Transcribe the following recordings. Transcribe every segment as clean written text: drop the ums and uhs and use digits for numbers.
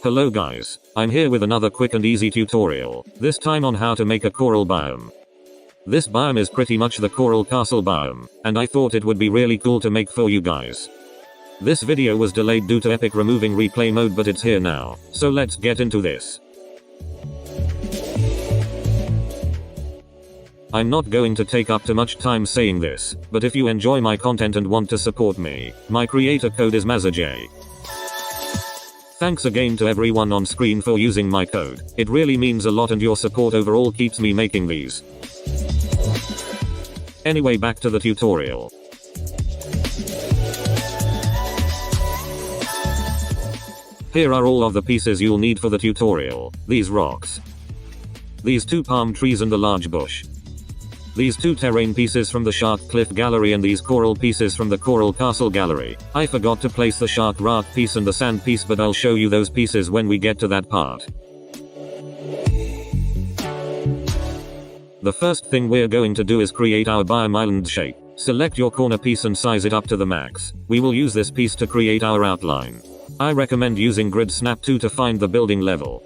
Hello guys, I'm here with another quick and easy tutorial, this time on how to make a coral biome. This biome is pretty much the coral castle biome, and I thought it would be really cool to make for you guys. This video was delayed due to Epic removing replay mode, but it's here now, so let's get into this. I'm not going to take up too much time saying this, but if you enjoy my content and want to support me, my creator code is MazzaJ. Thanks again to everyone on screen for using my code, it really means a lot and your support overall keeps me making these. Anyway, back to the tutorial. Here are all of the pieces you'll need for the tutorial: these rocks, these two palm trees and the large bush, these two terrain pieces from the Shark Cliff Gallery, and these coral pieces from the Coral Castle Gallery. I forgot to place the shark rock piece and the sand piece, but I'll show you those pieces when we get to that part. The first thing we're going to do is create our biome island shape. Select your corner piece and size it up to the max. We will use this piece to create our outline. I recommend using Grid Snap 2 to find the building level.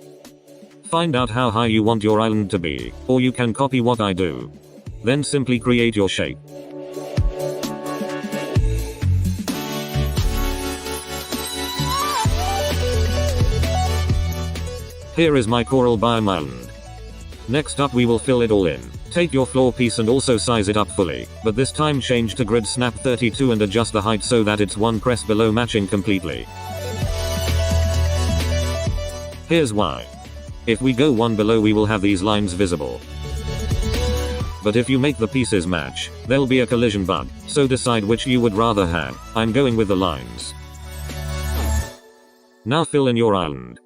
Find out how high you want your island to be, or you can copy what I do. Then simply create your shape. Here is my coral biome island. Next up we will fill it all in. Take your floor piece and also size it up fully, but this time change to Grid Snap 32 and adjust the height so that it's one press below matching completely. Here's why. If we go one below we will have these lines visible. But if you make the pieces match, there'll be a collision bug, so decide which you would rather have. I'm going with the lines. Now fill in your island.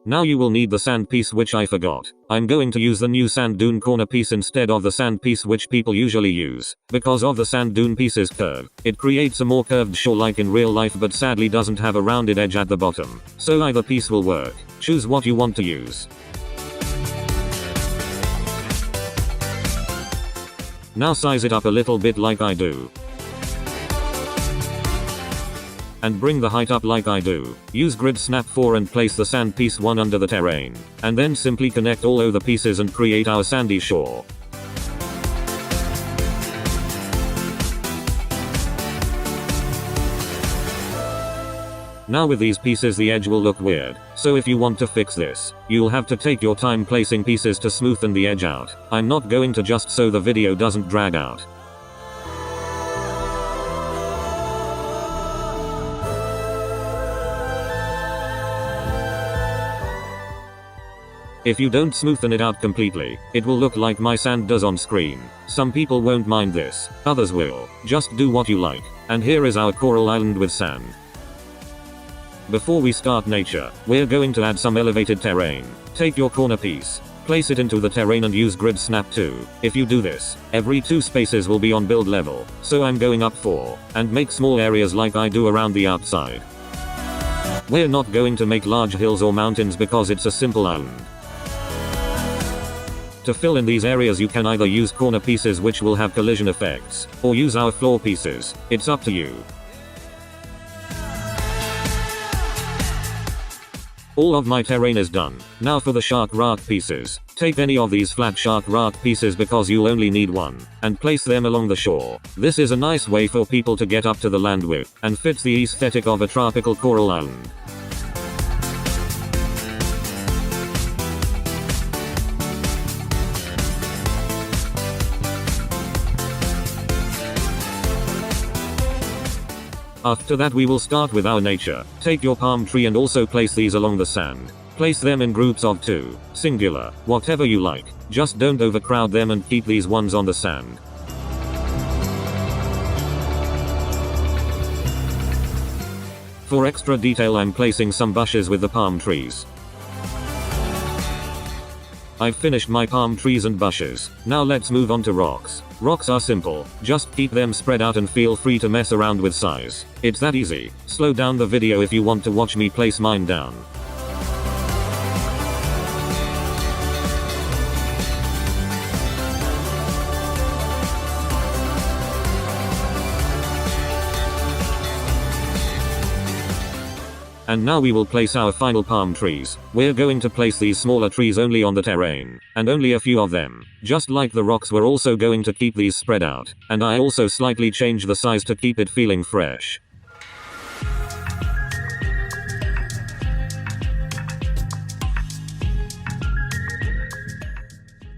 Now you will need the sand piece, which I forgot. I'm going to use the new sand dune corner piece instead of the sand piece which people usually use. Because of the sand dune piece's curve, it creates a more curved shore like in real life, but sadly doesn't have a rounded edge at the bottom. So either piece will work. Choose what you want to use. Now size it up a little bit like I do. And bring the height up like I do. Use Grid Snap 4 and place the sand piece 1 under the terrain. And then simply connect all of the pieces and create our sandy shore. Now with these pieces the edge will look weird, so if you want to fix this, you'll have to take your time placing pieces to smoothen the edge out. I'm not going to, just so the video doesn't drag out. If you don't smoothen it out completely, it will look like my sand does on screen. Some people won't mind this, others will. Just do what you like. And here is our coral island with sand. Before we start nature, we're going to add some elevated terrain. Take your corner piece, place it into the terrain and use Grid Snap 2. If you do this, every 2 spaces will be on build level, so I'm going up 4, and make small areas like I do around the outside. We're not going to make large hills or mountains because it's a simple island. To fill in these areas you can either use corner pieces which will have collision effects, or use our floor pieces. It's up to you. All of my terrain is done. Now for the shark rock pieces. Take any of these flat shark rock pieces because you'll only need one, and place them along the shore. This is a nice way for people to get up to the land with, and fits the aesthetic of a tropical coral island. After that we will start with our nature. Take your palm tree and also place these along the sand. Place them in groups of 2, singular, whatever you like. Just don't overcrowd them and keep these ones on the sand. For extra detail I'm placing some bushes with the palm trees. I've finished my palm trees and bushes. Now let's move on to rocks. Rocks are simple, just keep them spread out and feel free to mess around with size. It's that easy. Slow down the video if you want to watch me place mine down. And now we will place our final palm trees. We're going to place these smaller trees only on the terrain, and only a few of them. Just like the rocks, we're also going to keep these spread out, and I also slightly change the size to keep it feeling fresh.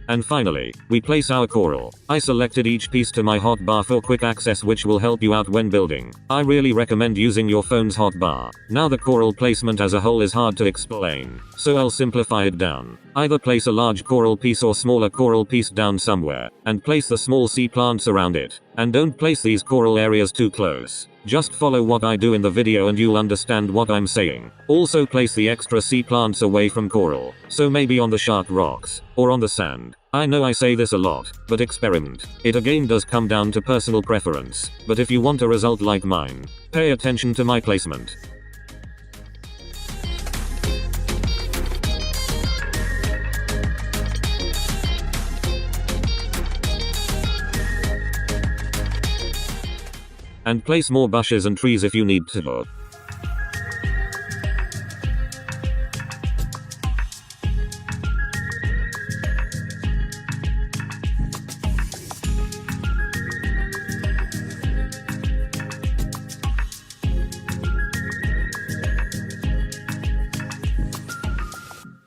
And finally, we place our coral. I selected each piece to my hotbar for quick access, which will help you out when building. I really recommend using your phone's hotbar. Now the coral placement as a whole is hard to explain, so I'll simplify it down. Either place a large coral piece or smaller coral piece down somewhere, and place the small sea plants around it. And don't place these coral areas too close. Just follow what I do in the video and you'll understand what I'm saying. Also place the extra sea plants away from coral, so maybe on the sharp rocks, or on the sand. I know I say this a lot, but experiment. It again does come down to personal preference, but if you want a result like mine, pay attention to my placement. And place more bushes and trees if you need to.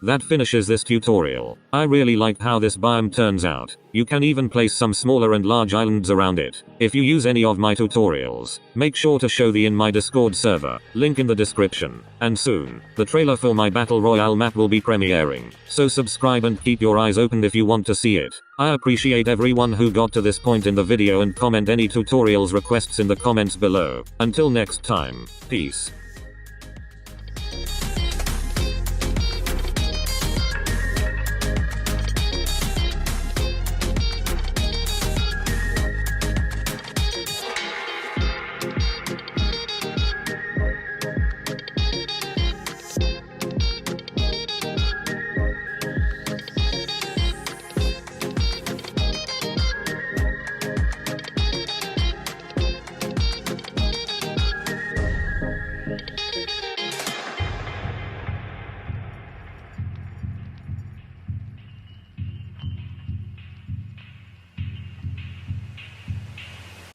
That finishes this tutorial. I really liked how this biome turns out. You can even place some smaller and large islands around it. If you use any of my tutorials, make sure to show the in my Discord server, link in the description. And soon, the trailer for my Battle Royale map will be premiering, so subscribe and keep your eyes open if you want to see it. I appreciate everyone who got to this point in the video, and comment any tutorials requests in the comments below. Until next time, peace.